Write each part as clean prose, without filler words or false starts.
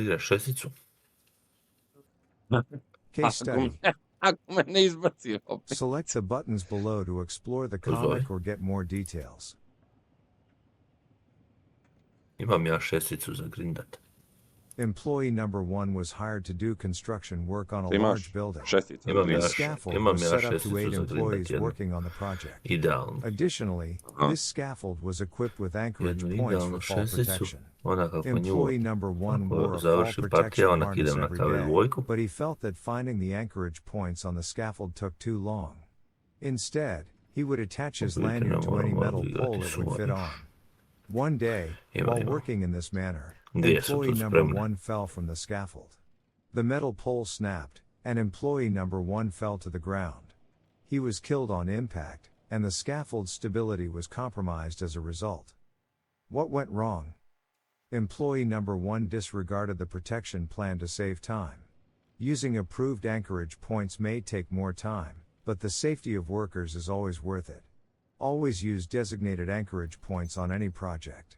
igraš šesticu? Case study. Ako me ne izbaci opet. Select the buttons below to explore the comic or get more details. Imam ja šesticu za grindat. Employee number 1 was hired to do construction work on a Ti large imaš building. šesticu. Imam ja, The scaffold imam was ja set up to šesticu 8 za grindat employees jednu. working on the project. Idealno. Additionally, Aha. this scaffold was equipped with anchorage Jednu points idealnu for fall šesticu. protection. Ona kako nju, Employee number 1 wore ako a fall završi partija, protection onak harness idem na every KV day, dvojku. but he felt that finding the anchorage points on the scaffold took too long. Instead, he would attach his lanyard to any metal pole it would fit on. One day, while working in this manner, employee number 1 fell from the scaffold. The metal pole snapped, and employee number 1 fell to the ground. He was killed on impact, and the scaffold's stability was compromised as a result. What went wrong? Employee number 1 disregarded the protection plan to save time. Using approved anchorage points may take more time, but the safety of workers is always worth it. Always use designated anchorage points on any project.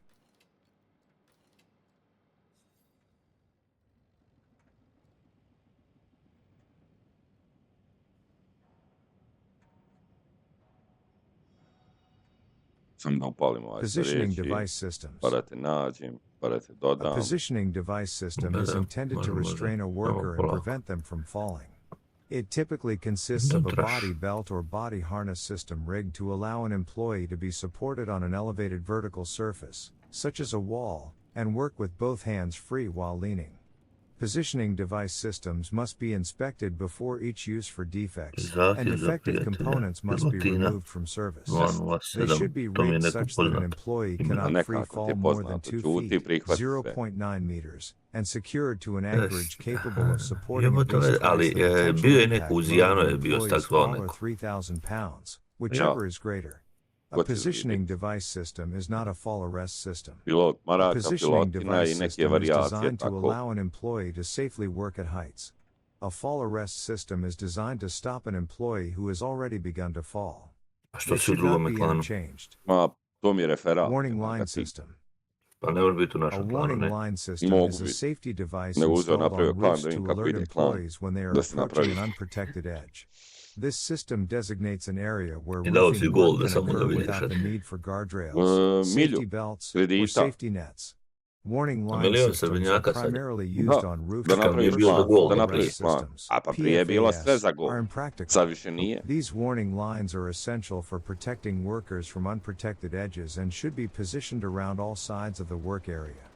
Sam da upalim ovaj Positioning riječi, device systems. pa da te nađem, pa da te A dodam. positioning device system is intended to restrain a worker and prevent them from falling. It typically consists of a body belt or body harness system rigged to allow an employee to be supported on an elevated vertical surface, such as a wall, and work with both hands free while leaning. Positioning device systems must be inspected before each use for defects, and defective components must be removed from service. They should be rigged such that an employee cannot free fall more than 2 feet, 0.9 meters, and secured to an anchorage capable of supporting at least twice the potential impact load of employees fall or 3,000 pounds, whichever is greater. A positioning device system is not a fall arrest system. Pilot A maraka, positioning pilotina device i neke system is varijacije designed to tako. allow an employee to safely work at heights. A fall arrest system is designed to stop an employee who has already begun to fall. A što They si u should not drugome be klanu? interchanged. Ma, to mi je referat. Warning Maka line ti- system. Pa ne može biti u A našem klanu, warning ne. line system Mogu is a biti. safety device Nego uzeo installed napravio on klan roofs da vidim to kako alert ide klan. employees when they are Da se approaching napravi. an unprotected edge. This system designates an area where I dao si roofing gol work da can samo da occur vidiš. without the need for guardrails, Milju safety belts, or kredita. safety nets. Warning line milion systems are srebrnjaka sad. primarily used Da, on roofs da to napraviš bio za commercial gol, da fall napraviš arrest plan. systems, A pa prije je bilo sve PFAS, za gol. are impractical. Sad više nije. These warning lines are essential for protecting workers from unprotected edges and should be positioned around all sides of the work area.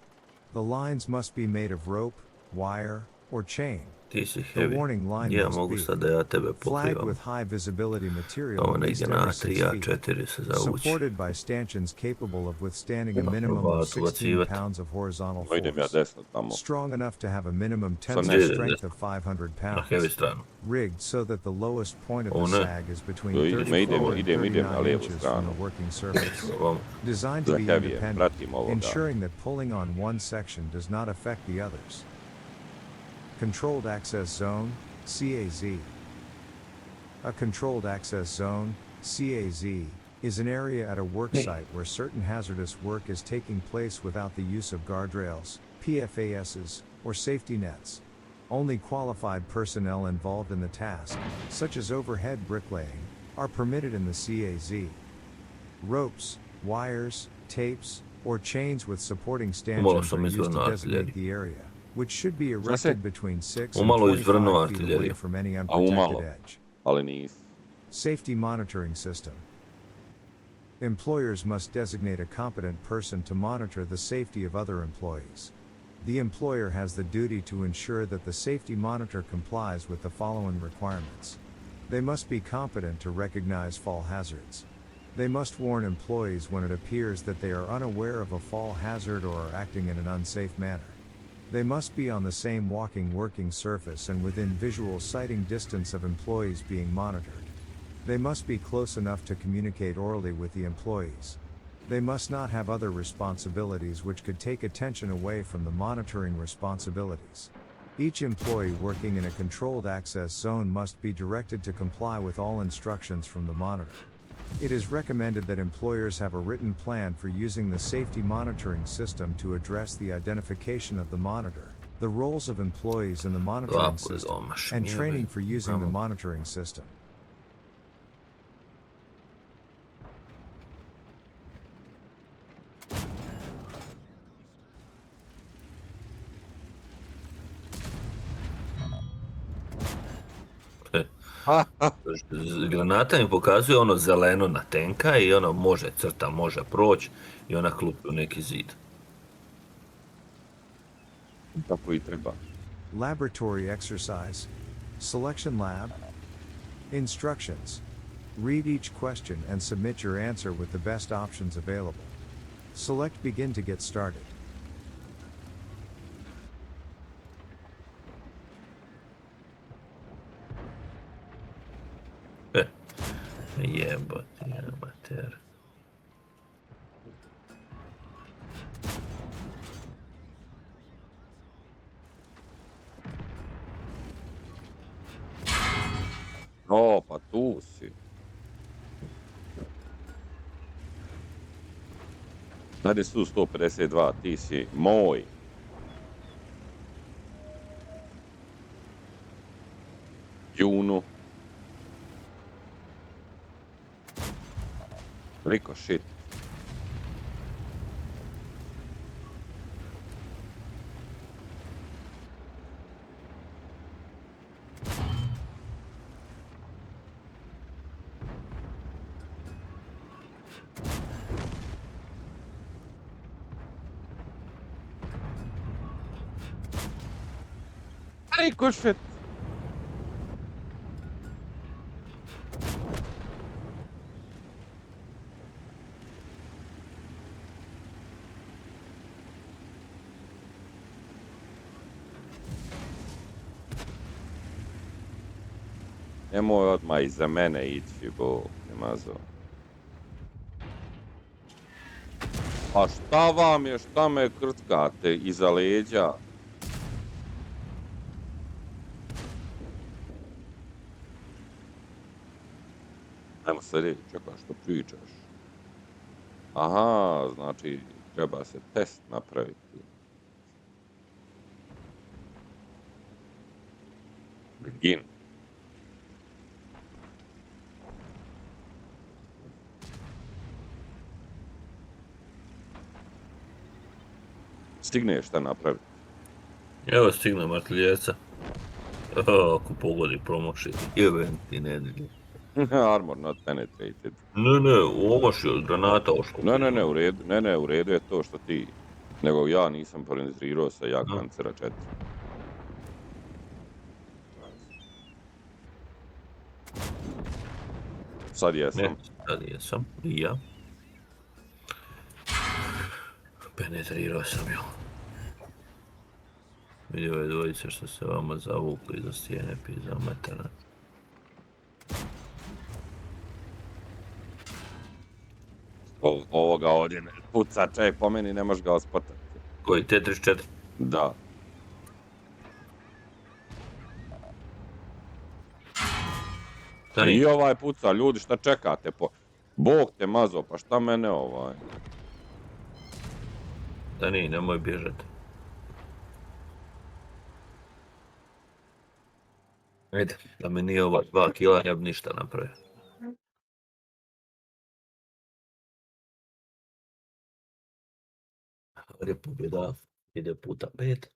The lines must be made of rope, wire, or chain. Ti si The heavy. warning line Ja must mogu be sad da ja tebe flagged pokrivam. with high visibility material Ovo at least negdje na every 6 3, feet, A4 se zavući. supported by stanchions capable of withstanding a minimum of 16 pounds of horizontal No, idem ja force, desno tamo. strong enough to have a minimum Sad tensile ne. strength of 500 Na heavy pounds, stranu. rigged so that the lowest point of Oh, the ne. sag is between Jo, 34 and idem na 39 lijevu inches from stranu. the working surface. Ovom. Designed to Za be heavy, independent, pratim ovoga. ensuring that pulling on one section does not affect the others. Controlled Access Zone, CAZ. A Controlled Access Zone, CAZ, is an area at a work site where certain hazardous work is taking place without the use of guardrails, PFASs, or safety nets. Only qualified personnel involved in the task, such as overhead bricklaying, are permitted in the CAZ. Ropes, wires, tapes, or chains with supporting stanchions are used to designate the area, which should be erected between 6 and Umalo 25 izvrnuo feet away artiljeriju. from any umalo. unprotected edge. Ali nisu. Safety monitoring system. Employers must designate a competent person to monitor the safety of other employees. The employer has the duty to ensure that the safety monitor complies with the following requirements. They must be competent to recognize fall hazards. They must warn employees when it appears that they are unaware of a fall hazard or are acting in an unsafe manner. They must be on the same working surface and within visual sighting distance of employees being monitored. They must be close enough to communicate orally with the employees. They must not have other responsibilities which could take attention away from the monitoring responsibilities. Each employee working in a controlled access zone must be directed to comply with all instructions from the monitor. It is recommended that employers have a written plan for using the safety monitoring system to address the identification of the monitor, the roles of employees in the monitoring system, and training for using the monitoring system. Granata mi pokazuje ono zeleno na tenka i ono može crta, može proći i ona klupi u neki zid. Tako i treba. Laboratory exercise. Selection lab. Instructions. Read each question and submit your answer with the best options available. Select begin to get started. Jebote. O, pa tu si. Ajde su 152, ti si moj. Junu. Ricochet. Ricochet. Nemoj odmah iza mene ići, Bog te mazo. A šta vam je, šta me krckate iza leđa? Ajmo sad reći, čekaj što pričaš. Aha, znači treba se test napraviti. Begin. Stigneš šta napraviti? Evo stigne martiljeca. Ako pogodi promoši. Jeben ti nedelje. Armor not penetrated. Ne, omašio od granata oško. Ne, u redu je to što ti. Nego ja nisam penetrirao sa jak pancera 4. Sad jesam. Ne, sad jesam. I ja. Penetrirao sam jo. Vidio ove dvojice što se vama zavukli iza stijene pizza metara. Ovoga ovdje ne puca, čaj, po meni ne možeš ga ospotati. Koji, T-34? Da. I ovaj puca, ljudi, šta čekate po... Bog te mazo, pa šta mene ovaj? Da nije, nemoj bježati. Ajde, da mi nije ova 2 kila, ja bi ništa napravio. Ovdje pobjeda, ide puta 5.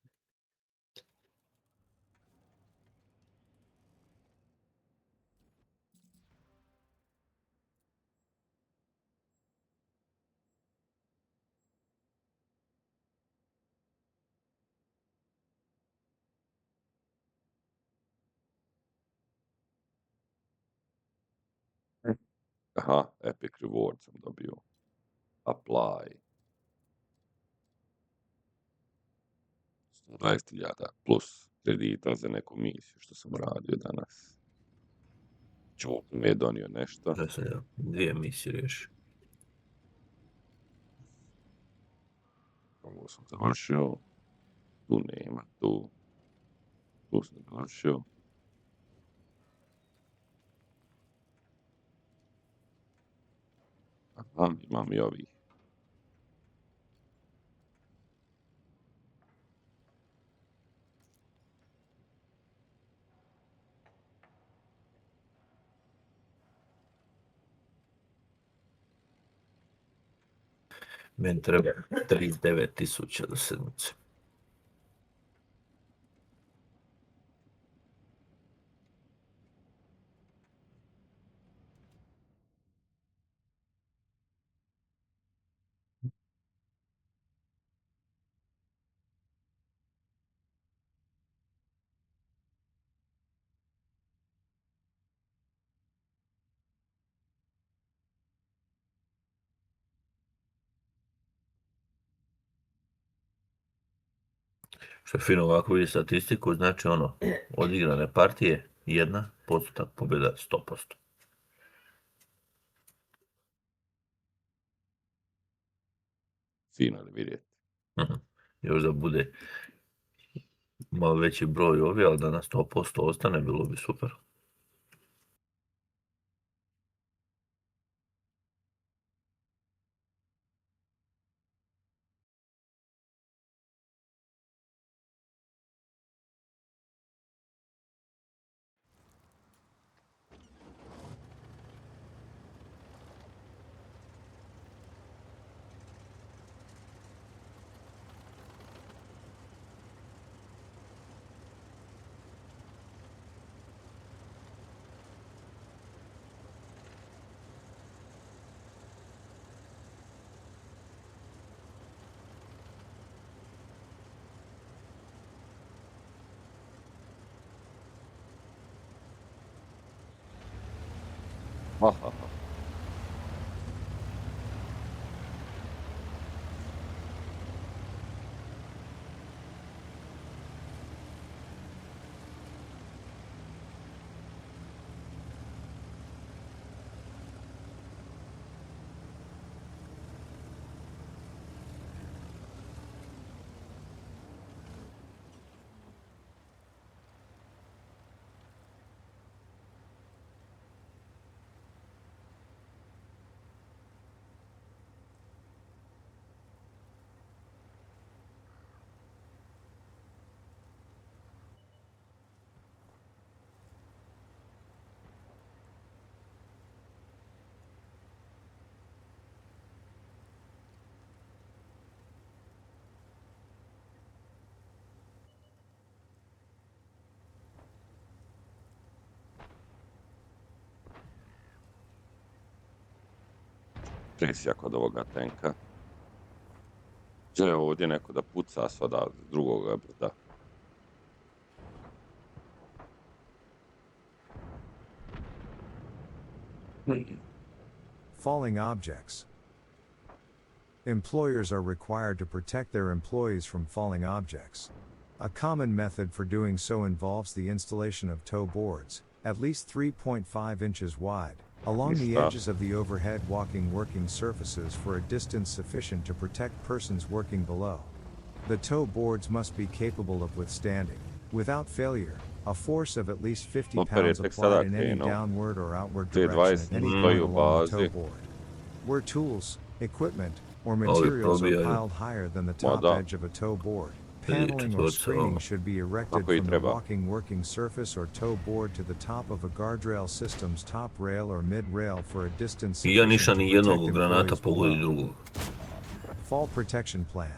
Aha, epic reward sam dobio. Apply. 20.000 plus kredita za neku misiju što sam radio danas. Čovjek mi je donio nešto. Da sam ja 2 misije riješio. Ovo sam završio. Tu nema, tu sam završio. Aha, imam i ovih. Meni treba 39.000 do sedmice. Što je fino ovako vidi statistiku, znači odigrane partije, 1%, pobjeda 100%. Fino da vidjeti. Još da bude malo veći broj ovdje, ali da na 100% ostane, bilo bi super. Ha, ha, ha. Presija kod ovoga tenka. Žele ovdje neko da puca s drugoga brda. Falling objects. Employers are required to protect their employees from falling objects. A common method for doing so involves the installation of tow boards, at least 3.5 inches wide, along the edges of the overhead working surfaces for a distance sufficient to protect persons working below. The tow boards must be capable of withstanding, without failure, a force of at least 50 pounds applied in any downward or outward direction at any point along the tow board. Where tools, equipment, or materials are piled higher than the top edge of a tow board, paneling or screening should be erected from the working surface or tow board to the top of a guardrail system's top rail or mid-rail for a distance sufficient to protect employees below. Fall Protection Plan.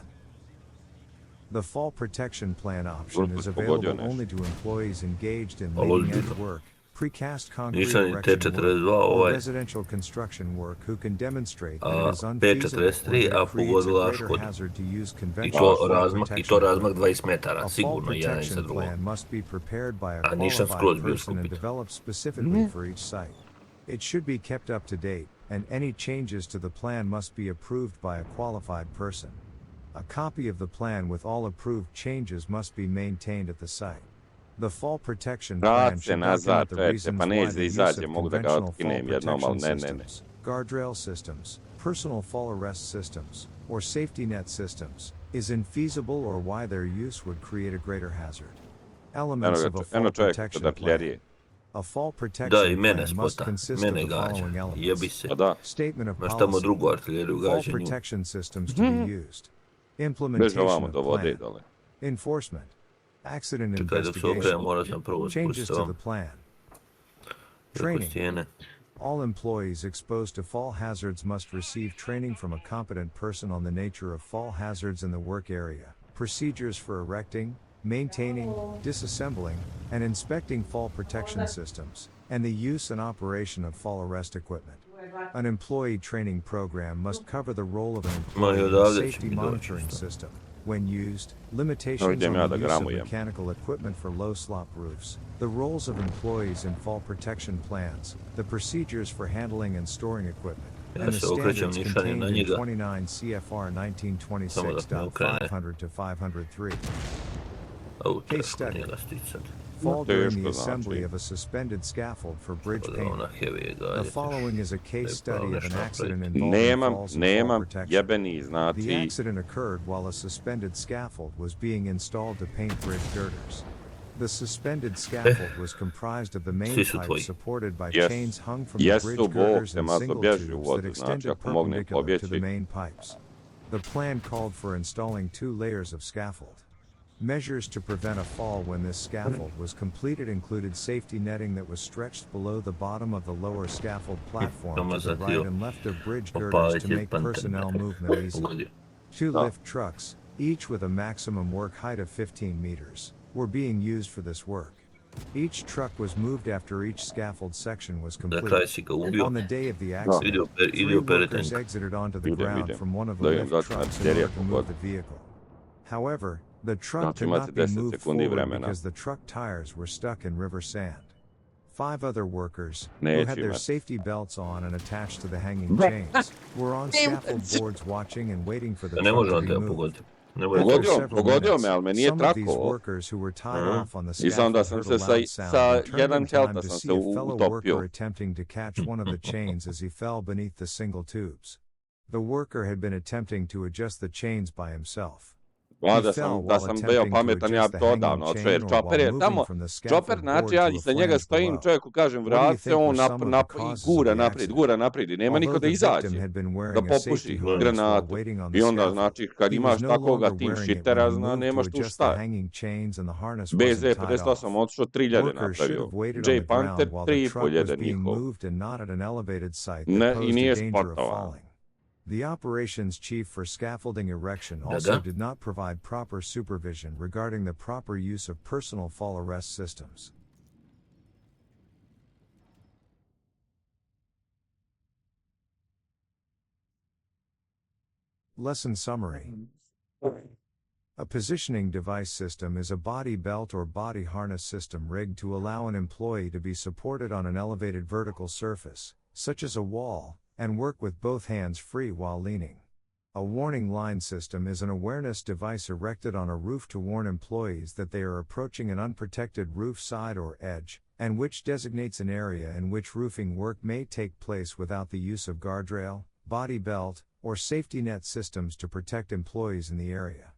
The Fall Protection Plan option is available only to employees engaged in leading-edge work, precast concrete erection work, or residential construction work who can demonstrate that it is unfeasible or that it creates a greater hazard to use conventional fall protection equipment. A fall protection plan must be prepared by a qualified person and developed specifically for each site. It should be kept up to date, and any changes to the plan must be approved by a qualified person. A copy of the plan with all approved changes must be maintained at the site. The fall protection plan should document the reasons why the use of conventional fall protection systems, guardrail systems, personal fall arrest systems, or safety net systems, is infeasible or why their use would create a greater hazard. Elements of a fall protection plan. A fall protection plan must consist of the following elements. Statement of policy. Fall protection systems to be used. Implementation of plan. Enforcement. Accident investigation. Changes to the plan. Training. All employees exposed to fall hazards must receive training from a competent person on the nature of fall hazards in the work area, procedures for erecting, maintaining, disassembling, and inspecting fall protection systems, and the use and operation of fall arrest equipment. An employee training program must cover the role of an employee in the safety monitoring system. When used, limitations on the use of mechanical equipment for low-slop roofs, the roles of employees in fall protection plans, the procedures for handling and storing equipment, and the standards contained in 29 CFR 1926.500 to 503. Case study. Fall during the assembly of a suspended scaffold for bridge payment. The following is a case study of an accident involving falls and fall protection. The accident occurred while a suspended scaffold was being installed to paint bridge girders. The suspended scaffold was comprised of the main pipe supported by chains hung from the bridge girders and single tubes that extended perpendicular to the main pipes. The plan called for installing 2 layers of scaffold. Measures to prevent a fall when this scaffold was completed included safety netting that was stretched below the bottom of the lower scaffold platform to the right and left of bridge girders to make personnel movement easy. 2 lift trucks, each with a maximum work height of 15 meters, were being used for this work. Each truck was moved after each scaffold section was completed. On the day of the accident, 3 workers exited onto the ground from one of the lift trucks in order to move the vehicle. However, the truck could not be moved forward because the truck tires were stuck in river sand. 5 other workers, who had their safety belts on and attached to the hanging chains, were on scaffold boards watching and waiting for the truck to be moved. After several minutes, some of these workers who were tied off on the scaffold heard a loud sound and turned in time to see a fellow worker attempting to catch one of the chains as he fell beneath the single tubes. The worker had been attempting to adjust the chains by himself. Da sam bio pametan, ja to odavno očeo, jer Chopper je tamo, Chopper znači ja iza njega stojim, čovjeku kažem vrati se, on gura naprijed i nema niko da izađe, da popuši granatu. I onda znači kad imaš takoga tim šitera, nemaš tu šta. BZ-58 otišao 3000 napravio, J Panther 3500 njihov. Ne, i nije sportovan. The operations chief for scaffolding erection also did not provide proper supervision regarding the proper use of personal fall arrest systems. Lesson summary. A positioning device system is a body belt or body harness system rigged to allow an employee to be supported on an elevated vertical surface, such as a wall, and work with both hands free while leaning. A warning line system is an awareness device erected on a roof to warn employees that they are approaching an unprotected roof side or edge, and which designates an area in which roofing work may take place without the use of guardrail, body belt, or safety net systems to protect employees in the area.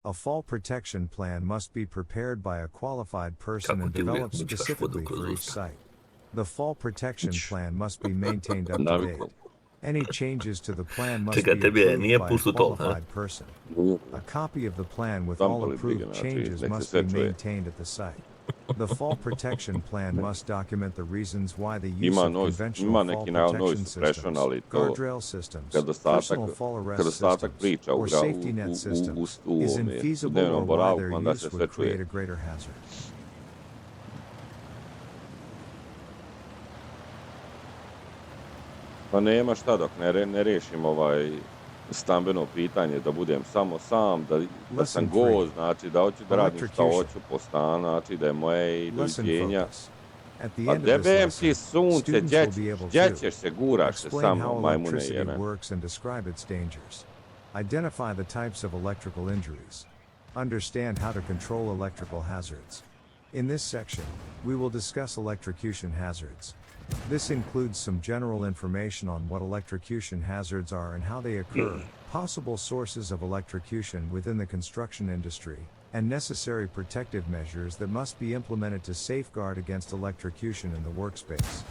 A fall protection plan must be prepared by a qualified person and developed specifically for each site. The fall protection plan must be maintained up to date. Any changes to the plan must be approved by a qualified person. A copy of the plan with all approved changes must be maintained at the site. The fall protection plan must document the reasons why the use of conventional fall protection systems, guardrail systems, personal fall arrest systems, or safety net systems is infeasible or why their use would create a greater hazard. Pa nema šta dok ne riješim stambeno pitanje, da budem samo sam, da sam gost, znači da hoću da radim šta hoću po stanu, znači da je moje doviđenja. Pa debem ti sunce, gdje ćeš se, guraš se samo, majmune jene. Identify the types of electrical injuries. Understand how to control electrical hazards. In this section, we will discuss electrocution hazards. This includes some general information on what electrocution hazards are and how they occur, possible sources of electrocution within the construction industry, and necessary protective measures that must be implemented to safeguard against electrocution in the workspace.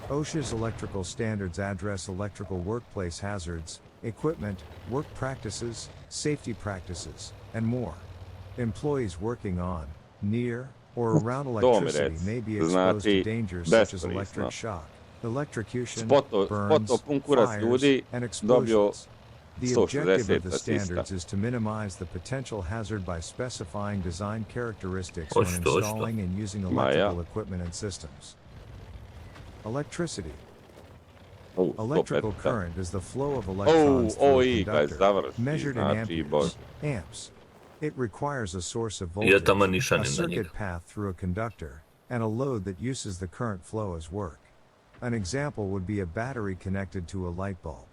OSHA's electrical standards address electrical workplace hazards, equipment, work practices, safety practices, and more. Employees working on, near, or around electricity may be exposed to dangers such as electric shock, Electrocution, Spoto burns, pun kurac fires, ljudi and dobio explosions. The objective of the 160 standards is to minimize the potential hazard by specifying design characteristics when installing and using electrical equipment and systems. Electricity. Electrical current is the flow of electrons through a conductor, measured in amperes, amps. It requires a source of voltage, a circuit path through a conductor, and a load that uses the current flow as work. An example would be a battery connected to a light bulb.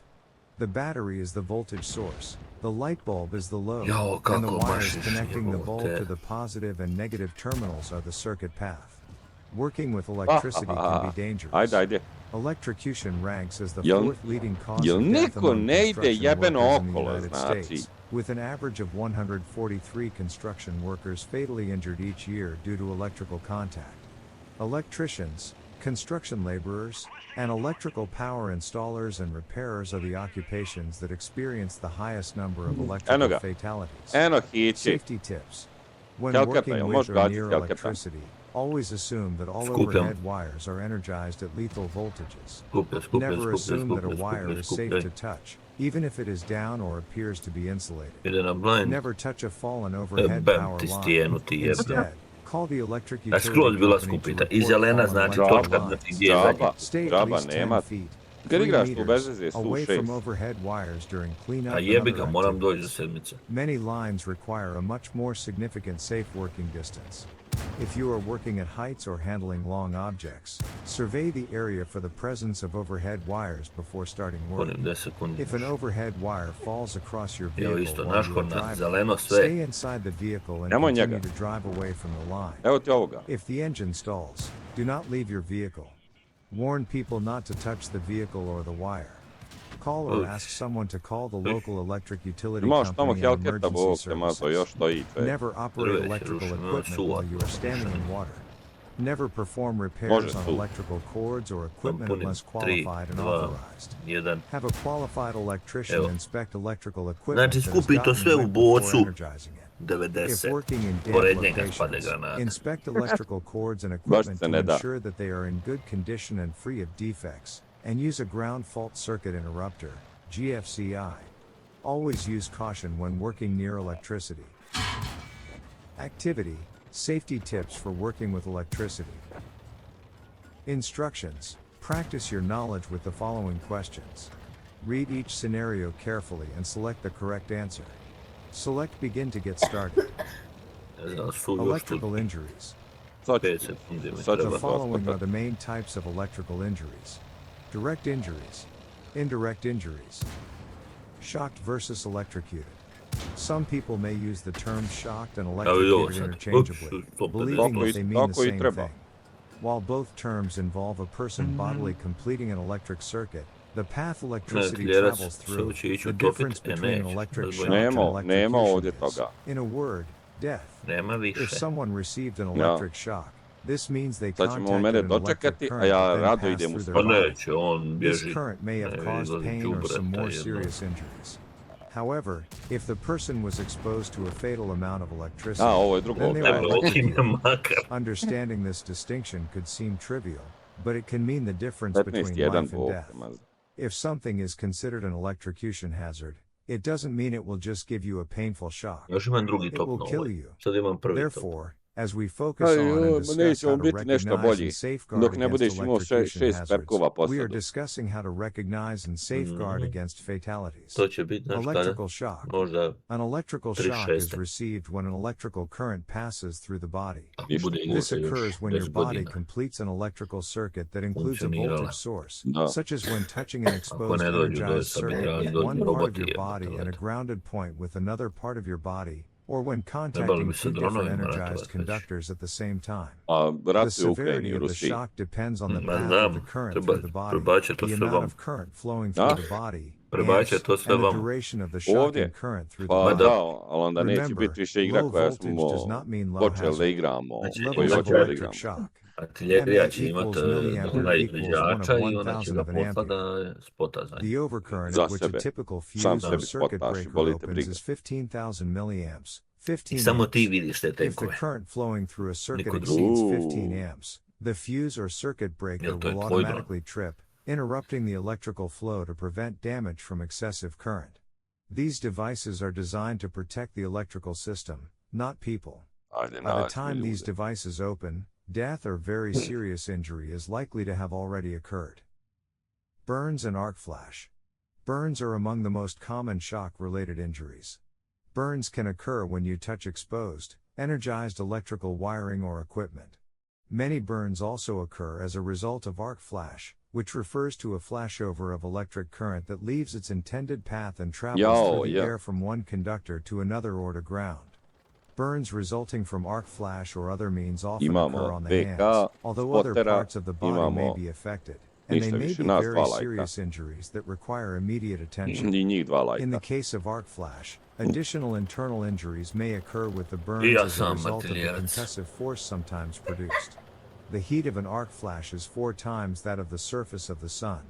The battery is the voltage source, the light bulb is the load, and the wires connecting the bulb to the positive and negative terminals are the circuit path. Working with electricity can be dangerous. Electrocution ranks as the fourth leading cause of death among construction workers in the United States, with an average of 143 construction workers fatally injured each year due to electrical contact. Electricians, construction laborers, and electrical power installers and repairers are the occupations that experience the highest number of electrical fatalities. Safety tips. When working with or near electricity, always assume that all overhead wires are energized at lethal voltages. Never assume that a wire is safe to touch, even if it is down or appears to be insulated. Never touch a fallen overhead power line. Instead, call the electric utility company to report fallen electrical lines. Stay at least 10 feet, 3 meters, away from overhead wires during cleanup and other activities. Many lines require a much more significant safe working distance. If you are working at heights or handling long objects, survey the area for the presence of overhead wires before starting work. If an overhead wire falls across your vehicle while you are driving, stay inside the vehicle and continue to drive away from the line. If the engine stalls, do not leave your vehicle. Warn people not to touch the vehicle or the wire. Call or ask someone to call the local electric utility company and emergency services. Never operate electrical equipment while you are standing in water. Never perform repairs on electrical cords or equipment unless qualified and authorized. Have a qualified electrician inspect electrical equipment that has gotten wet before energizing it. If working in damp locations, inspect electrical cords and equipment to ensure that they are in good condition and free of defects, and use a ground fault circuit interrupter, GFCI. Always use caution when working near electricity. Activity, safety tips for working with electricity. Instructions, practice your knowledge with the following questions. Read each scenario carefully and select the correct answer. Select begin to get started. Electrical injuries. The following are the main types of electrical injuries. Direct injuries. Indirect injuries. Shocked versus electrocuted. Some people may use the terms shocked and electrocuted interchangeably, believing that they mean the same thing. While both terms involve a person bodily completing an electric circuit, the path electricity travels through, the difference between an electric shock and electrocution is, in a word, death. If someone received an electric shock, this means they contacted an electric current that then passed through their body. This current may have caused pain or some more serious injuries. However, if the person was exposed to a fatal amount of electricity, then they were electrocuted. Understanding this distinction could seem trivial, but it can mean the difference between life and death. If something is considered an electrocution hazard, it doesn't mean it will just give you a painful shock. It will kill you. Therefore, as we focus on and discuss how to recognize and safeguard against electrocution hazards, we are discussing how to recognize and safeguard against fatalities. Electrical shock. An electrical shock is received when an electrical current passes through the body. This occurs when your body completes an electrical circuit that includes a voltage source, such as when touching an exposed energized circuit with one part of your body and a grounded point with another part of your body, or when contacting two different energized conductors at the same time. The severity of the shock depends on the path of the current through the body, the amount of current flowing through the body, and the duration of the shocking current through the body. Remember, low voltage does not mean low hazard. Levels of electric shock. Artiljerija će imati onaj izviđača i ona će ga poslati da spota za njih. The overcurrent at which a typical fuse or circuit breaker opens is 15,000 milliamps. 15 Samo ti vidiš te If the tenkove. current flowing through a circuit Niko exceeds drugi. 15 amps, The fuse or circuit breaker Jel to je will dvojno? automatically trip, interrupting the electrical flow to prevent damage from excessive current. These devices are designed to protect the electrical system, not people. Ajde, By the naći time these ljude. devices open, death or very serious injury is likely to have already occurred. Burns and arc flash. Burns are among the most common shock-related injuries. Burns can occur when you touch exposed, energized electrical wiring or equipment. Many burns also occur as a result of arc flash, which refers to a flashover of electric current that leaves its intended path and travels through the air from one conductor to another or to ground. Burns resulting from arc flash or other means often occur on the hands, although other parts of the body may be affected, and they may be very serious injuries that require immediate attention. In the case of arc flash, additional internal injuries may occur with the burns as a result of the concussive force sometimes produced. The heat of an arc flash is 4 times that of the surface of the sun.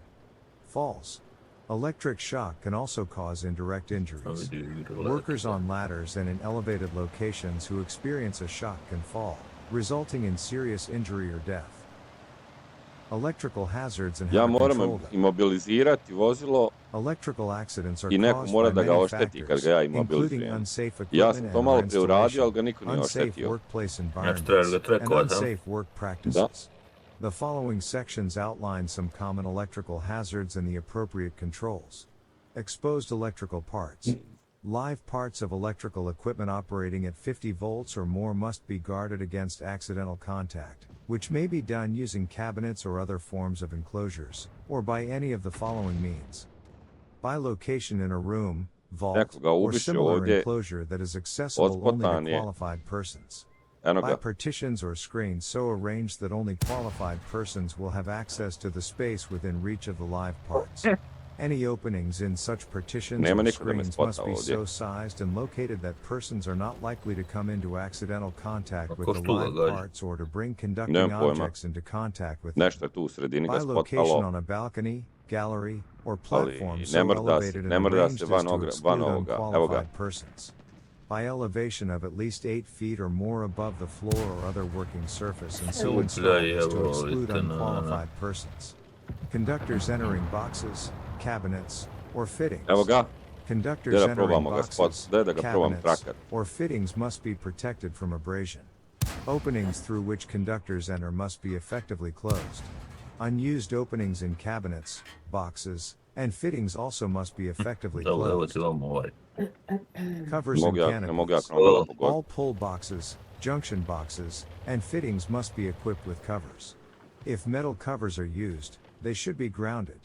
Falls. Electric shock can also cause indirect injuries. Workers on ladders and in elevated locations who experience a shock can fall, resulting in serious injury or death. Electrical hazards and how to control them. Imobilizirati vozilo Electrical accidents are I neko caused mora by da ga many ošteti kad factors, ga ja including imobilizujem. unsafe Ja equipment sam and to or malo prije uradio, ali ga installation, niko nije unsafe oštetio. workplace treba environments, ga and trekovati, unsafe work practices. The following sections outline some common electrical hazards and the appropriate controls. Exposed electrical parts. Live parts of electrical equipment operating at 50 volts or more must be guarded against accidental contact, which may be done using cabinets or other forms of enclosures, or by any of the following means. By location in a room, vault, or similar enclosure that is accessible only to qualified persons. By partitions or screens so arranged that only qualified persons will have access to the space within reach of the live parts. Any openings in such partitions or screens must be so sized and located that persons are not likely to come into accidental contact with the live parts or to bring conducting objects into contact with them. By location on a balcony, gallery, or platform so elevated and arranged as to exclude unqualified persons. By elevation of at least 8 feet or more above the floor or other working surface and so installed as to exclude unqualified persons. Conductors entering boxes, cabinets, or fittings. Conductors entering boxes, cabinets, or fittings must be protected from abrasion. Openings through which conductors enter must be effectively closed. Unused openings in cabinets, boxes, and fittings also must be effectively closed. Covers and canopies. All pull boxes, junction boxes, and fittings must be equipped with covers. If metal covers are used, they should be grounded.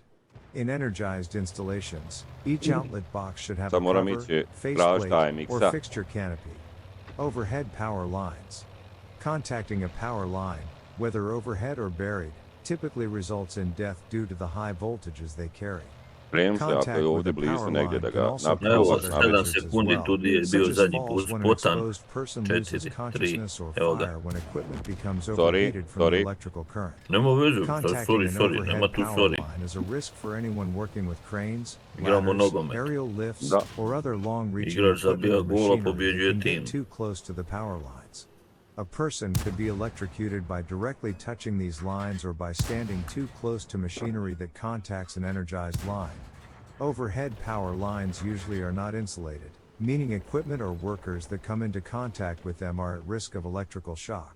In energized installations, each outlet box should have a cover, faceplate, or fixture canopy. Overhead power lines. Contacting a power line, whether overhead or buried, typically results in death due to the high voltages they carry. Contact with the power line can also cause other hazards as well, such as falls when an exposed person loses consciousness or fire when equipment becomes overheated from the electrical current. Contacting an overhead power line is a risk for anyone working with cranes, ladders, aerial lifts, or other long-reaching equipment or machinery that can get too close to the power lines. A person could be electrocuted by directly touching these lines or by standing too close to machinery that contacts an energized line. Overhead power lines usually are not insulated, meaning equipment or workers that come into contact with them are at risk of electrical shock.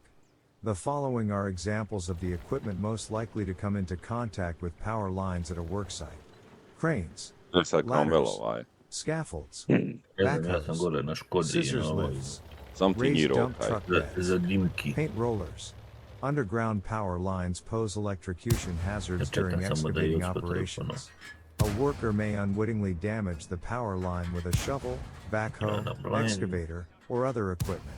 The following are examples of the equipment most likely to come into contact with power lines at a worksite. Cranes, ladders, scaffolds, backhoes, scissors lifts, raised dump truck beds, paint rollers. Underground power lines pose electrocution hazards during excavating operations. A worker may unwittingly damage the power line with a shovel, backhoe, excavator, or other equipment.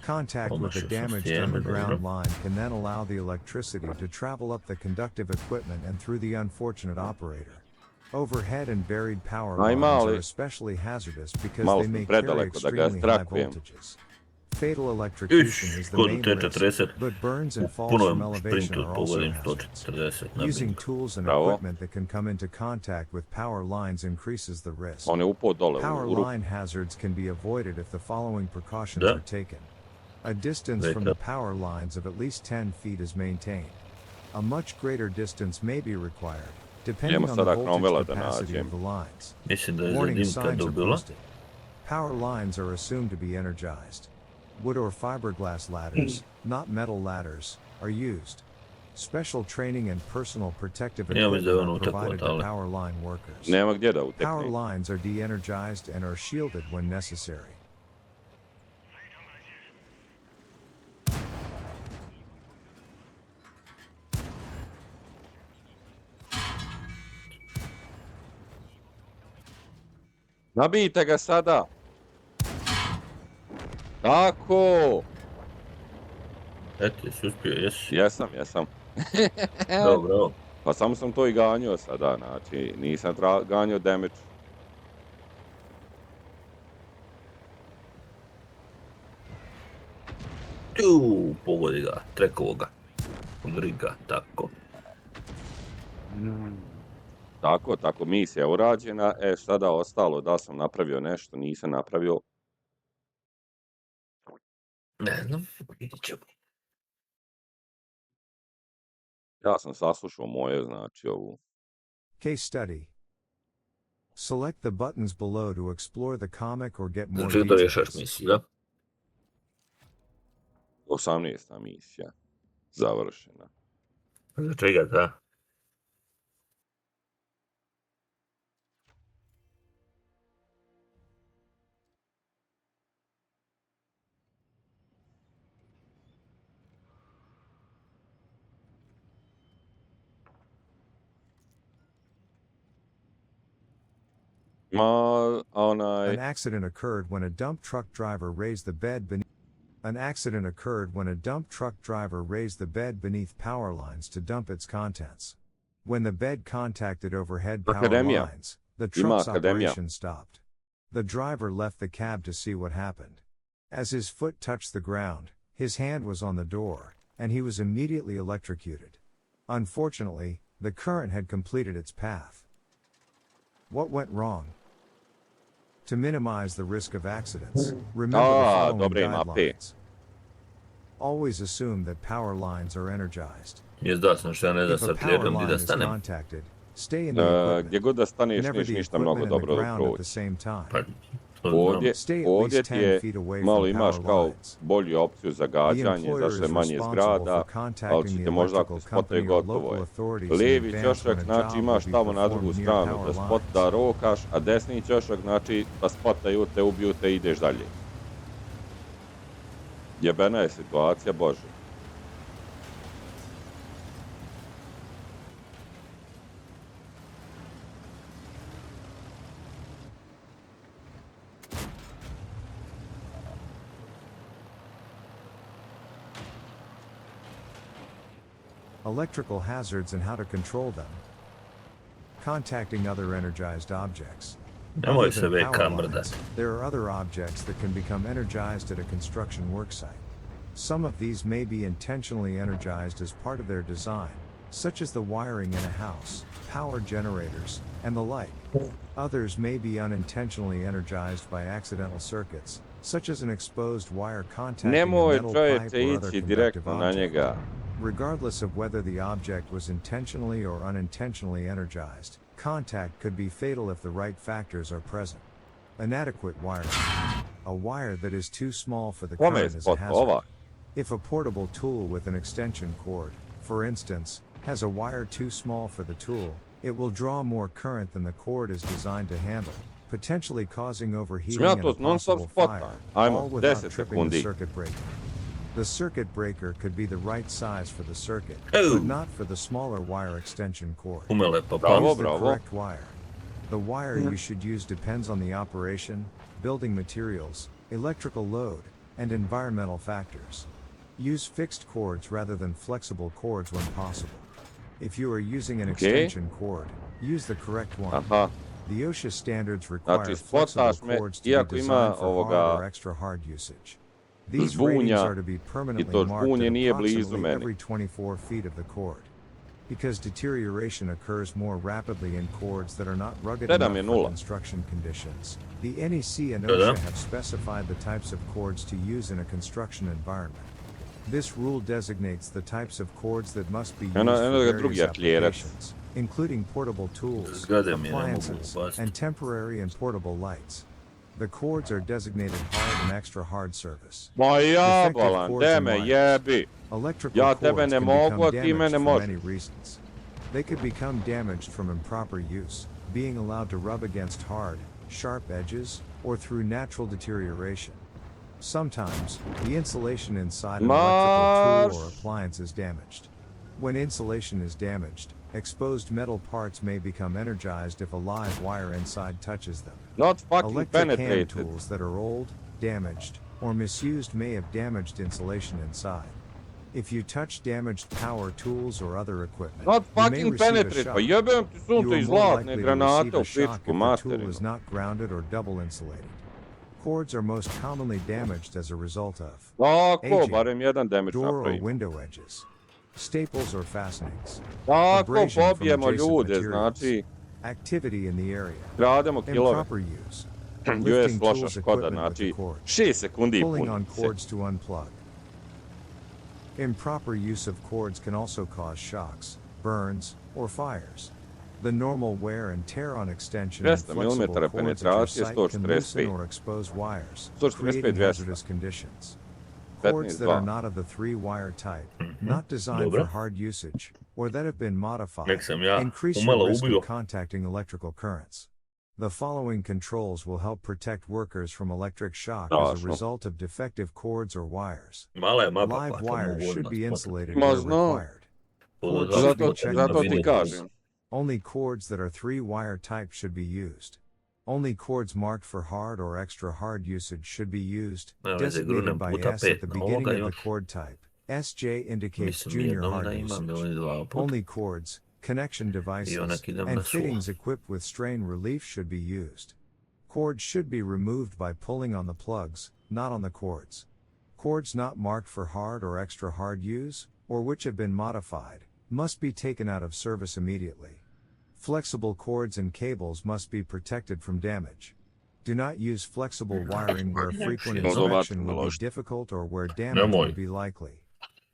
Contact with the damaged underground line can then allow the electricity to travel up the conductive equipment and through the unfortunate operator. Overhead and buried power lines are especially hazardous because they may carry extremely high voltages. Fatal electrocution is the main risk, but burns and falls from elevation are also hazards. Using tools and equipment that can come into contact with power lines increases the risk. Power line hazards can be avoided if the following precautions are taken. A distance from the power lines of at least 10 feet is maintained. A much greater distance may be required, depending on the voltage capacity of the lines. Warning signs are posted. Power lines are assumed to be energized. Wood or fiberglass ladders, not metal ladders, are used. Special training and personal protective equipment are provided to power line workers. Power lines are de-energized and are shielded when necessary. Nabijte ga sada! Tako! Eto, jesi uspio, jesi? Jesam. Dobro. Pa samo sam to i ganjao sada, znači nisam ganjao damage. Pogodi ga, trekovo ga. Udri ga, tako. Tako, misija je urađena, sada ostalo, da sam napravio nešto, nisam napravio. Ne znam, vidit ćemo. Ja sam saslušao moje, znači ovu. Case study. Select the buttons below to explore the comic or get more Znači da rješaš details. misiju, da? 18. misija. Završena. Za čega, da? An accident occurred when a dump truck driver raised the bed beneath power lines to dump its contents. When the bed contacted overhead power lines, the truck's operation stopped. The driver left the cab to see what happened. As his foot touched the ground, his hand was on the door, and he was immediately electrocuted. Unfortunately, the current had completed its path. What went wrong? To minimize the risk of accidents, remember the following guidelines. Always assume that power lines are energized. If a power line is contacted, stay in the equipment. Never the equipment and the ground at the same time. Ovdje ti je malo imaš kao bolju opciju za gađanje, zašto je manje zgrada, ali će te možda ako spotaju gotovo je. Lijevi ćošak znači imaš tamo na drugu stranu da rokaš, a desni ćošak znači da spotaju te, ubiju te i ideš dalje. Jebena je situacija, Bože. Electrical hazards and how to control them. Contacting other energized objects. Other than power lines, there are other objects that can become energized at a construction worksite. Some of these may be intentionally energized as part of their design, such as the wiring in a house, power generators, and the like. Others may be unintentionally energized by accidental circuits, such as an exposed wire contacting a metal pipe or other conductive object. Regardless of whether the object was intentionally or unintentionally energized, contact could be fatal if the right factors are present. Inadequate wiring. A wire that is too small for the current is a hazard. If a portable tool with an extension cord, for instance, has a wire too small for the tool, it will draw more current than the cord is designed to handle, potentially causing overheating and a possible fire, all without tripping the circuit breaker. The circuit breaker could be the right size for the circuit, but not for the smaller wire extension cord. Use the correct wire. The wire you should use depends on the operation, building materials, electrical load, and environmental factors. Use fixed cords rather than flexible cords when possible. If you are using an extension cord, use the correct one. The OSHA standards require flexible cords to be designed for hard or extra hard usage. These ratings are to be permanently marked at approximately every 24 feet of the cord. because deterioration occurs more rapidly in cords that are not rugged Sedam enough je for nula. construction conditions. The NEC and Da, da. OSHA have specified the types of cords to use in a construction environment. This rule designates the types of cords that must be used Eno for ga various drugi atlijerac. applications, including portable tools, Zgrade mi je, ne mogu appliances, upasti. and temporary and portable lights. The cords are designated hard and extra hard service. Ma Defective jabalan, cords de and me wires. jebi. Electrical Ja tebe cords ne can mogu, a become ti mene damaged for many možeš. reasons. They could become damaged from improper use, being allowed to rub against hard, sharp edges, or through natural deterioration. Sometimes, the insulation inside an electrical tool or appliance is damaged. When insulation is damaged, exposed metal parts may become energized if a live wire inside touches them. Not fucking Electric hand penetrated. tools that are old, damaged, or misused may have damaged insulation inside. If you touch damaged power tools or other equipment, Not you may fucking receive a penetrate. shock. Pa jebem ti You sunce are iz more zlatne likely to granate receive u a shock pičku if the tool materinu. is not grounded or double insulated. Cords are most commonly damaged as a result of Tako, aging, barem jedan damage door or napravi. window edges, staples or fastenings, Tako, abrasion from pobijemo adjacent ljude, materials, znači, activity in the area, krademo kilove. improper use, US lifting loša tools Škoda, equipment with the znači, cord, 6 sekundi i pulling on puni se. cords to unplug. Improper use of cords can also cause shocks, burns, or fires. The normal wear and tear on extension and 200 flexible mm cords at your penetracije, site can loosen 145. or expose wires, 145, creating 200. hazardous conditions. Cords that are 15-2. not of the 3-wire type, not designed Dobro. for hard usage, or that have been modified, Nek sam ja increase umalo your risk ubio. of contacting electrical currents. The following controls will help protect workers from electric shock as a Strašno. result of defective cords or wires. Mala je mapa, Live pa to wires mogu should odmah be spontano. insulated Ma where znam. required. Ovo Cords should be Zato, checked zato by ti vendors. kažem. Only cords that are 3-wire type should be used. Only cords marked for hard or extra hard usage should be used, Nema veze, designated grunem by puta S at 5 the na beginning ovoga of the još. cord type. SJ indicates Mislim junior jednom hard da imam usage. ili dva puta. Only cords, connection devices, onak idem na and suvo. fittings equipped with strain relief should be used. Cords should be removed by pulling on the plugs, not on the cords. Cords not marked for hard or extra hard use, or which have been modified, must be taken out of service immediately. Flexible cords and cables must be protected from damage. Do not use flexible wiring where frequent inspection will be difficult or where damage would be likely.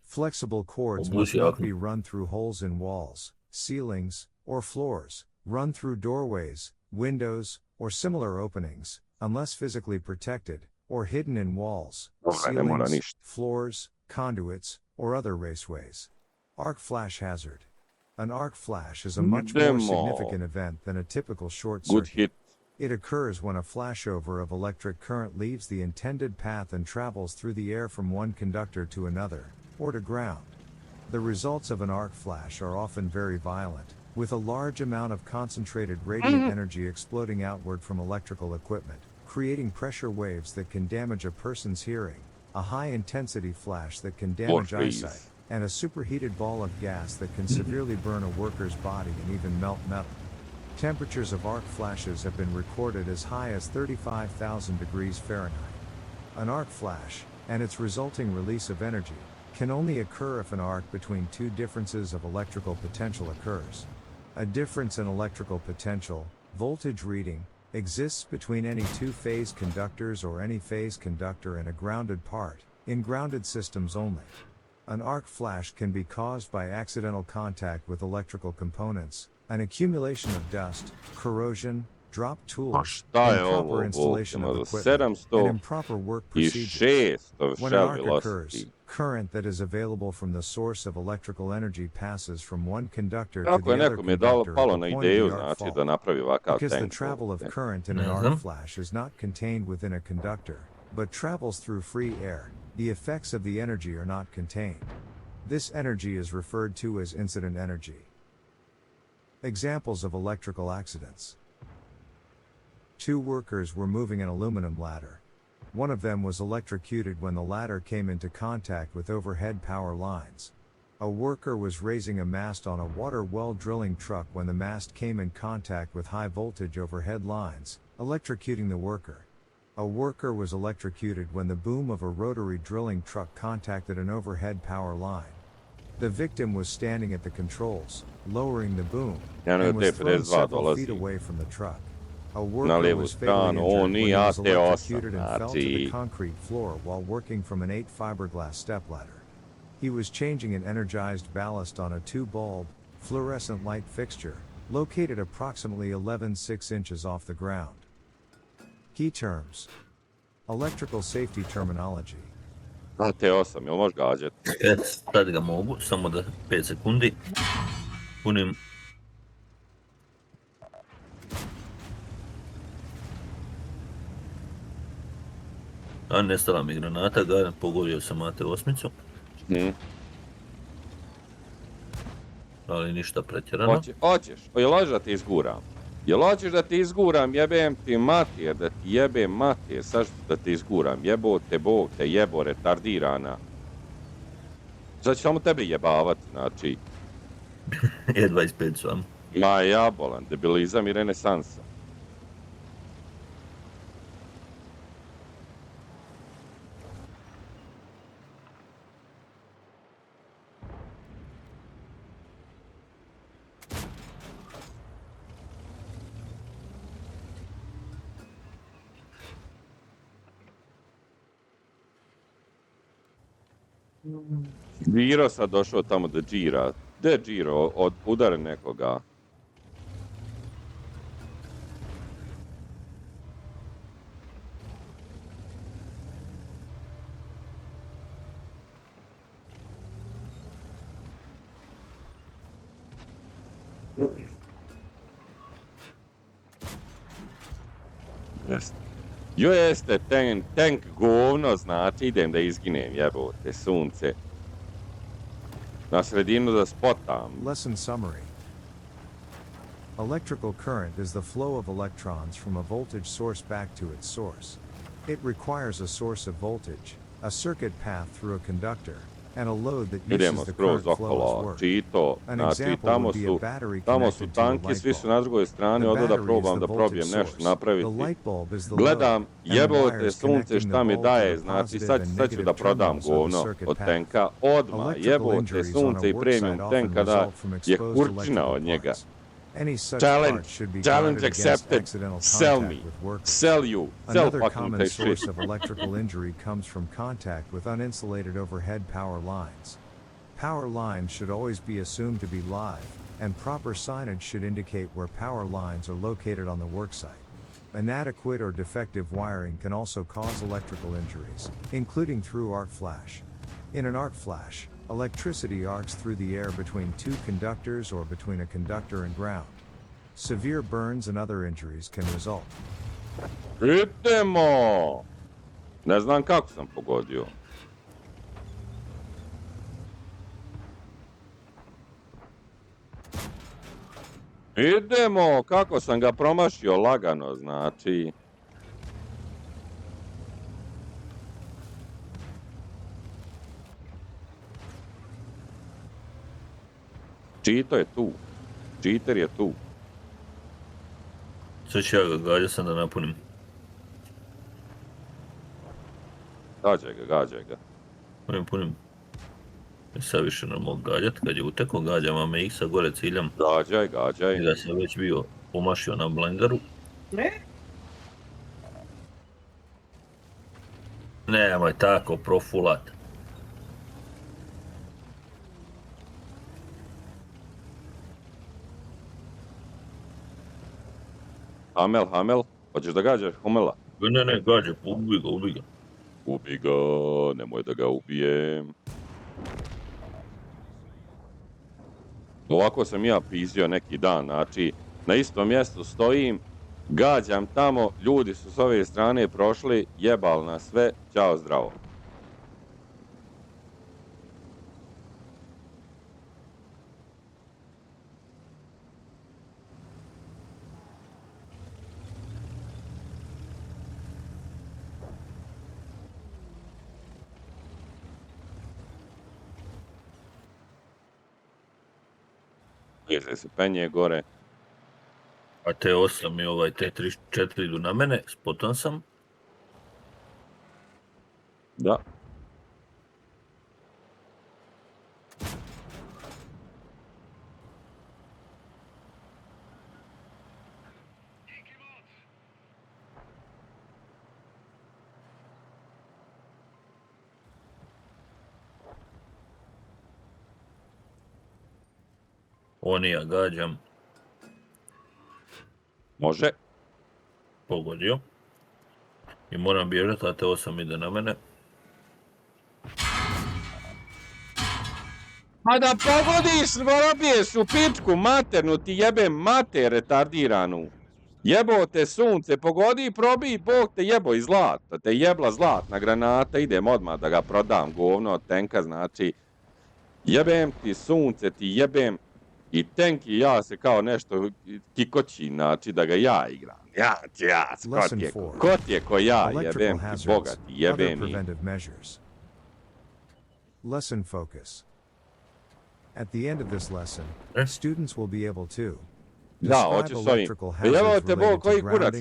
Flexible cords must not be run through holes in walls, ceilings, or floors, run through doorways, windows, or similar openings, unless physically protected, or hidden in walls, ceilings, floors, conduits, or other raceways. Arc flash hazard. An arc flash is a much more significant event than a typical short Good circuit. hit. It occurs when a flashover of electric current leaves the intended path and travels through the air from one conductor to another, or to ground. The results of an arc flash are often very violent, with a large amount of concentrated radiant energy exploding outward from electrical equipment, creating pressure waves that can damage a person's hearing, a high-intensity flash that can damage eyesight, and a superheated ball of gas that can severely burn a worker's body and even melt metal. Temperatures of arc flashes have been recorded as high as 35,000 degrees Fahrenheit. An arc flash, and its resulting release of energy, can only occur if an arc between two differences of electrical potential occurs. A difference in electrical potential, voltage reading, exists between any two-phase conductors or any phase conductor and a grounded part, in grounded systems only. An arc flash can be caused by accidental contact with electrical components, an accumulation of dust, corrosion, dropped tools, improper installation of equipment, and improper work procedures. When an arc occurs, current that is available from the source of electrical energy passes from one conductor to the other conductor at the point of the arc fault. Because the travel of current in an arc flash is not contained within a conductor, but travels through free air, the effects of the energy are not contained. This energy is referred to as incident energy. Examples of electrical accidents. 2 workers were moving an aluminum ladder. One of them was electrocuted when the ladder came into contact with overhead power lines. A worker was raising a mast on a water well drilling truck when the mast came in contact with high voltage overhead lines, electrocuting the worker. A worker was electrocuted when the boom of a rotary drilling truck contacted an overhead power line. The victim was standing at the controls, lowering the boom, Ja and was thrown T52 several feet dolazi away from the truck. A na worker lijevu was fatally stranu, injured on when i he was AT8, electrocuted and fell to the znači, concrete floor while working from an 8 fiberglass stepladder. He was changing an energized ballast on a 2-bulb, fluorescent light fixture, located approximately 11.6 inches off the ground. Key terms. Electrical safety terminology. AT8, jel možeš gađat? Sad ga mogu, samo da 5 sekundi. Punim. A nestala mi granata, pogodio sam AT8. Ali ništa pretjerano. Hoćeš, jel hoćeš da ti izguram? Jel hoćeš da ti izguram, jebem ti mater, da ti jebem mater, sad da ti izguram, jebo te Bog, te jebo retardirana. Sad ću samo tebi jebavat, znači. E25 su vam. Ma ja bolan, debilizam i renesansa. Giro sad došao tamo da džira. Gdje Giro? Udari nekoga. Jeste, tank govno, znači idem da izginem, jebote, sunce. Na sredinu da spotam. Lesson summary. Electrical current is the flow of electrons from a voltage source back to its source. It requires a source of voltage, a circuit path through a conductor, and a load that uses the current flow as work. Čito, An znači example would be a battery tamo su connected to a tanki, light svi su bulb. na drugoj strani, The odo da battery is probam the da voltage probijem nešto source. napraviti. The light bulb is the load, Gledam, and the jebote wires sunce connecting the šta mi bulb to daje, the znači positive sad and ću negative da prodam terminals of the govno circuit od path. tenka odmah, Electrical jebote injuries on a sunce i work premium site often tenka da result from je exposed kurčina electrical od njega. parts. Any such Challenge, part should be challenge guarded against accepted. accidental Sell me, contact with workers. sell you, sell Another fucking common that shit. source of electrical injury comes from contact with uninsulated overhead power lines. Power lines should always be assumed to be live, and proper signage should indicate where power lines are located on the worksite. Inadequate or defective wiring can also cause electrical injuries, including through arc flash. In an arc flash, electricity arcs through the air between two conductors or between a conductor and ground. Severe burns and other injuries can result. Idemo! Ne znam kako sam pogodio. Idemo, kako sam ga promašio lagano, znači. Čito je tu. Čiter je tu. Sad ću ja ga gađa sam da napunim. Gađaj ga. Punim. Sad više ne mogu gađat, kad je uteko gađam AMX-a gore ciljam. Gađaj. I da sam već bio pomašio na blenderu. Nemoj tako profulat. Hamel, hoćeš da gađaš Humela? Ne, gađa, ubi ga. Ubi ga, nemoj da ga ubijem. Ovako sam ja pizio neki dan, znači na istom mjestu stojim, gađam tamo, ljudi su s ove strane prošli, jebal na sve, ćao zdravo. Jeze se penje gore. A T8 i ovaj T34 idu na mene, spotan sam. Da. On i ja gađam. Može. Pogodio. I moram bježati, a T8 ide na mene. Ma da pogodiš, robiješ u pičku maternu, ti jebem mater retardiranu. Jebote sunce, pogodi, probij, Bog te jebo i zlata, te jebla zlatna granata, idem odmah da ga prodam, govno od tenka, znači, jebem ti sunce, ti jebem, i tenk i ja se kao nešto kikoći, znači da ga ja igram. Ko ti je ko ja, jebem ti Boga, ti jebem i... Lesson focus. At the end of this lesson, students will be able to da, hoću s ovim. Evo te Bog koji kurac,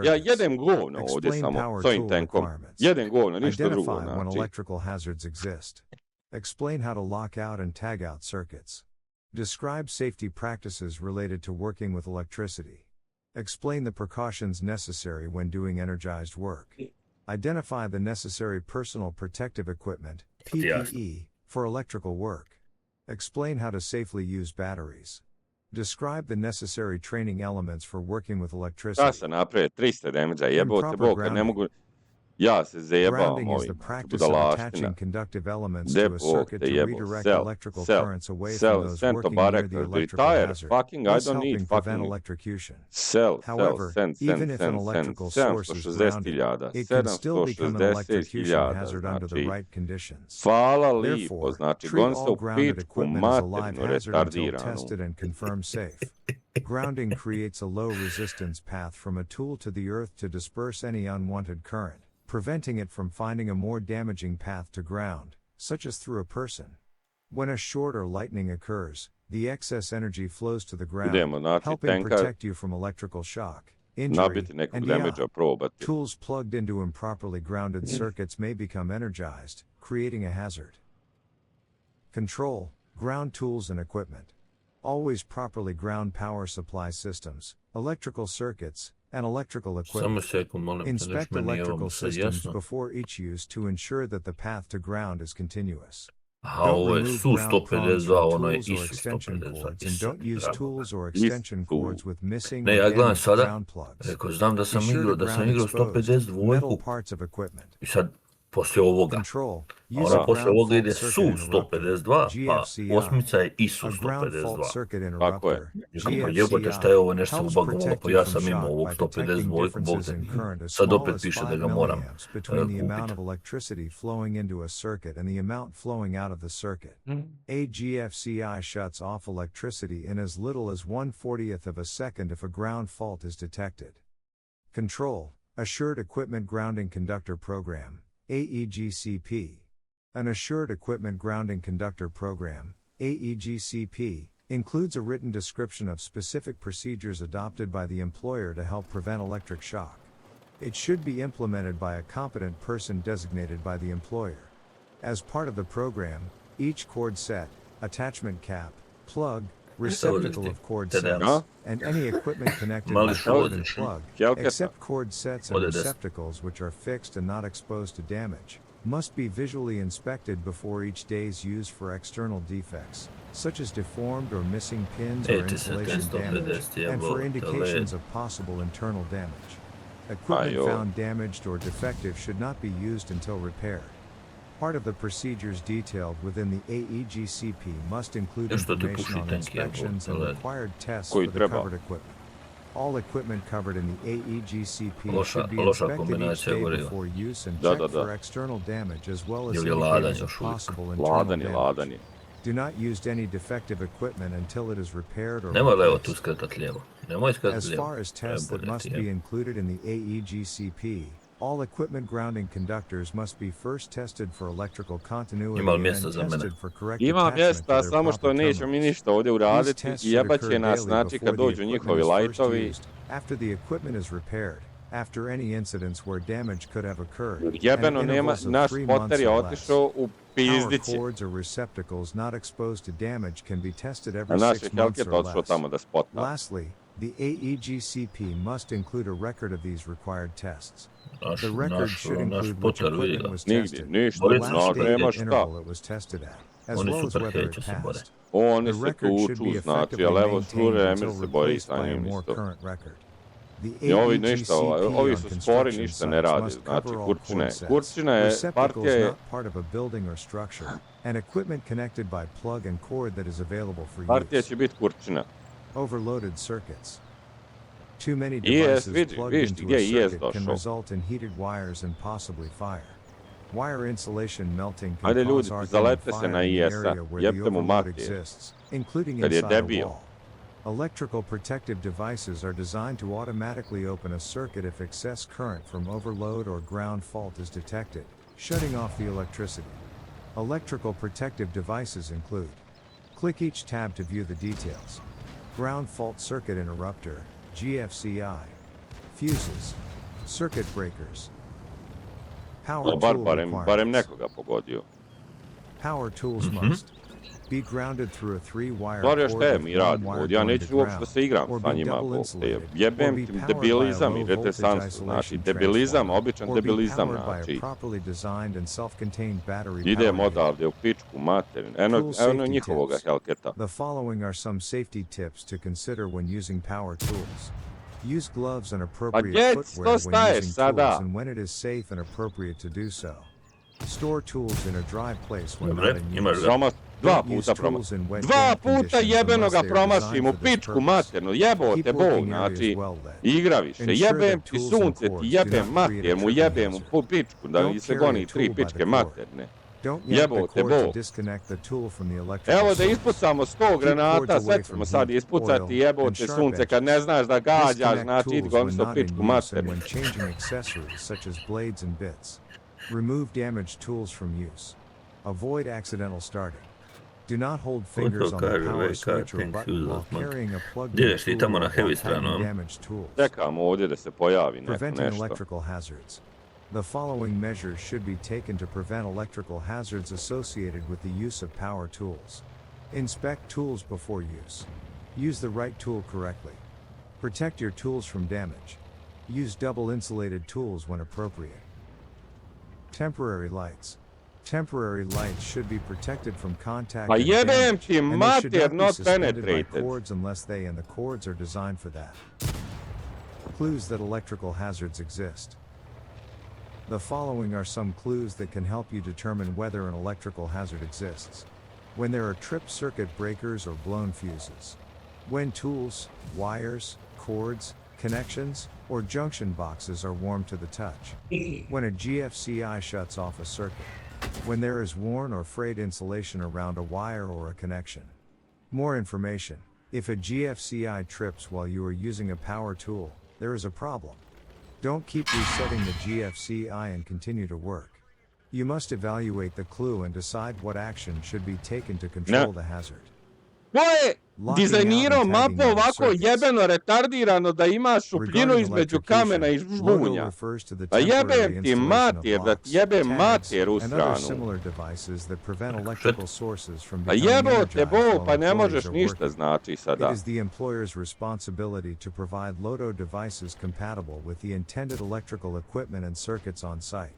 ja jedem govno ovdje samo s ovim tenkom. Jedem govno, ništa drugo, when znači. electrical hazards exist. Explain how to lock out and tag out circuits. Describe safety practices related to working with electricity. Explain the precautions necessary when doing energized work. Identify the necessary personal protective equipment, PPE, for electrical work. Explain how to safely use batteries. Describe the necessary training elements for working with electricity. Ja sam napravio 300 damage-a, jebote Bog, kad ne mogu... Ja se zajebao ovim, budalaština. Debog te jebo, sell, send to barektor, retire, fucking, I don't need fucking... Sell, send, 760.000, 760.000, znači... Hvala lipo, znači, gon se u pičku maternu retardiranu. Grounding creates a low resistance path from a tool to the earth to disperse any unwanted current, preventing it from finding a more damaging path to ground, such as through a person. When a short or lightning occurs, the excess energy flows to the ground, helping protect you from electrical shock, injury, and tools plugged into improperly grounded circuits may become energized, creating a hazard. Control, ground tools and equipment. Always properly ground power supply systems, electrical circuits, and electrical equipment. Inspect electrical systems before each use to ensure that the path to ground is continuous. Ovo je su 152, ono je isu 152. And don't use tools or extension cords with missing Ne, ja or gledam damaged sada, ground plugs. rekao, znam da sam Be sure igrao, to da sam ground igrao exposed 152 metal parts of equipment. i sad, poslije ovoga, Control. a Use ona a poslije ground ovoga fault ide circuit su interrupter, 152, pa GFCI. osmica je isu A ground fault 152. circuit Tako je. interrupter, Rekao, jebote, šta je ovo, nešto se helps ubagovalo, protect pa you ja from sam imao shock ovog by detecting 152, differences bog in current as sad small opet as piše 5 da ga moram milliamps between the amount kupiti. of electricity flowing into a circuit and the amount flowing out of the circuit. A GFCI shuts off electricity in as little as 1/40th of a second if a ground fault is detected. Control, Assured Equipment Grounding Conductor Program, AEGCP. An Assured Equipment Grounding Conductor Program, AEGCP, includes a written description of specific procedures adopted by the employer to help prevent electric shock. It should be implemented by a competent person designated by the employer. As part of the program, each cord set, attachment cap, plug, receptacle of cord sets, and any equipment connected with cord and plug, except cord sets and receptacles which are fixed and not exposed to damage, must be visually inspected before each day's use for external defects, such as deformed or missing pins or insulation damage, and for indications of possible internal damage. Equipment found damaged or defective should not be used until repaired. Part of the procedures detailed within the AEGCP must include information on inspections and required tests for the covered equipment. All equipment covered in the AEGCP should be inspected each day before use and checked for external damage as well as indicators of possible internal damage. Do not use any defective equipment until it is repaired or replaced. As far as tests that must be included in the AEGCP, all equipment grounding conductors must be first tested for electrical continuity and then tested for correct Ima attachment to mjesta, their samo što proper nećemo mi terminals. ništa ovdje These uraditi tests i should jebat će occur nas, daily znači before kad the dođu equipment njihovi is first lajtovi. used, after the equipment is repaired, after any incidents where damage could have occurred, and Jebeno at nema, intervals of naš 3 months spotter je or less. otišao u Power pizdiće. cords or receptacles not exposed to damage can be tested A every naš 6 je months Hellcat or otišao less. tamo da spota. Lastly, the AEGCP must include a record of these required tests. The record should include which equipment was tested, Ništa, the last znak date nema and šta. interval it was tested at, as Oni well as super whether it heće se bore. passed. Oni The se record should tuču, be znači, effectively ali evo maintained Šuremir until se bori replaced sa by a njim more isto. current record. The I ovi AEGCP ništa, ovi on su spori, construction ništa ne sites rade. must Znači, cover all kurčina cord je. sets, Kurčina je, partija receptacles je, not part of a building or structure, and equipment connected by plug and cord that is available for partija use. će biti kurčina. Overloaded circuits. Too many Yes, devices plugged vidiš into gdje a je IS circuit can došao. result in heated wires and possibly fire. Wire insulation melting can Ajde ljudi, cause arcing and zalete se na fire in the IS-a, area where the jebte mu overload mater, exists, including kad je inside a debil. wall. Electrical protective devices are designed to automatically open a circuit if excess current from overload or ground fault is detected, shutting off the electricity. Electrical protective devices include: click each tab to view the details. Ground fault circuit interrupter, GFCI. Fuses. Circuit breakers. Power tool barem requirements. nekoga pogodio. Power tools must be grounded through a 3-wire Stvar je cord šta je with mi 1 radimo wire ovdje, ja going to neću uopšte da ground, se igram or sa be njima, double bok te insulated, or jebem be tim powered by a debilizam i low voltage detesanstvo, znači isolation debilizam, transformer, običan or be debilizam, powered by a znači properly designed and self-contained battery idem power unit. odavde u pičku materin, Tool eno safety njihovoga tips. Hellcata. The following are some safety tips to consider when using power tools. Use gloves and appropriate djec, footwear to when staješ using sada? tools and when it is safe and appropriate to do so. Store tools in a dry place when Dobre, not in imaš use. ga. Dva Don't use puta tools in wet, Dva damp puta conditions jebenoga unless they are promašim designed u for this pičku purpose. maternu, jebote Keep bol, working areas znači well lit. igra više, Ensure jebem that ti tools and sunce, ti cords do jebem not create mater a mu, tripping jebem mu hazard. po pičku, da Don't mi se carry goni a 3 tool by the pičke cord. materne. Don't yank the Jebote cord to bol. disconnect the tool from the electrical Evo da source. ispucamo 100 Keep granata, cords sve away ćemo from sad heat, ispucati, oil, jebote and sharp sunce, kad ne edges. znaš da gađaš, Disconnect znači idi tools goni when sto not in pičku use and maternu. when changing accessories such as blades and bits. Remove damaged tools from use. Avoid accidental starting. Do not hold fingers on the power switch or button while carrying a plugged in Ideš ti tool tamo na or heavy while stranu, tagging a? damaged tools. Čekamo ovdje da se pojavi neko Preventing nešto. electrical hazards. The following measures should be taken to prevent electrical hazards associated with the use of power tools. Inspect tools before use. Use the right tool correctly. Protect your tools from damage. Use double insulated tools when appropriate. Temporary lights. Temporary lights should be protected from contact Pa and jebem damage, ti and they should mater, not be not suspended by penetrated. cords unless they and the cords are designed for that. Clues that electrical hazards exist. The following are some clues that can help you determine whether an electrical hazard exists. When there are tripped circuit breakers or blown fuses. When tools, wires, cords, connections, or junction boxes are warm to the touch. When a GFCI shuts off a circuit. When there is worn or frayed insulation around a wire or a connection. More information. If a GFCI trips while you are using a power tool, there is a problem. Don't keep resetting the GFCI and continue to work. You must evaluate the clue and decide what action should be taken to control the hazard. Ko je dizajnirao mapu ovako jebeno retardirano da ima šupljinu između kamena i žbunja? Pa jebem ti mater, da ti jebem mater u stranu. Pa jebote bol, pa ne možeš ništa znači sada. It is the employer's responsibility to provide LODO devices compatible with the intended electrical equipment and circuits on site.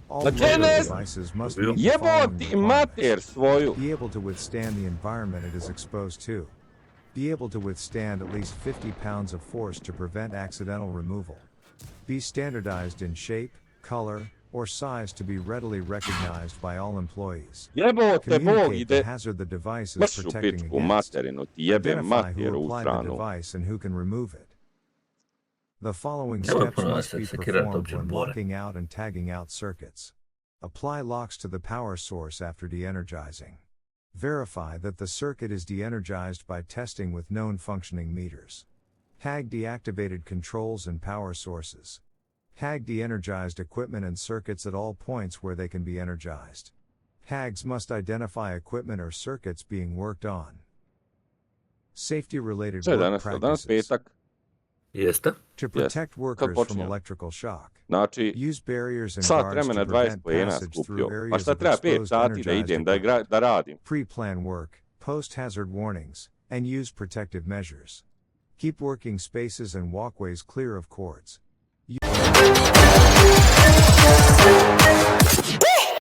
All LODO devices must meet the following requirements. Be able to withstand the environment it is exposed to. Be able to withstand at least 50 pounds of force to prevent accidental removal. Be standardized in shape, color, or size to be readily recognized by all employees. Communicate the hazard the device is protecting against. Identify who applied the device and who can remove it. The following steps must be performed when locking out and tagging out circuits. Apply locks to the power source after de-energizing. Verify that the circuit is de-energized by testing with known functioning meters. Tag deactivated controls and power sources. Tag de-energized equipment and circuits at all points where they can be energized. Tags must identify equipment or circuits being worked on. Safety-related work practices. Jeste? To protect workers from electrical shock. Znači, Use barriers and sat guards vremena to 20 prevent pojena passage skupio. through Pa areas šta of treba 5 exposed sati da energized idem, equipment. da radim? Pre-plan work, post-hazard warnings, and use protective measures. Keep working spaces and walkways clear of cords.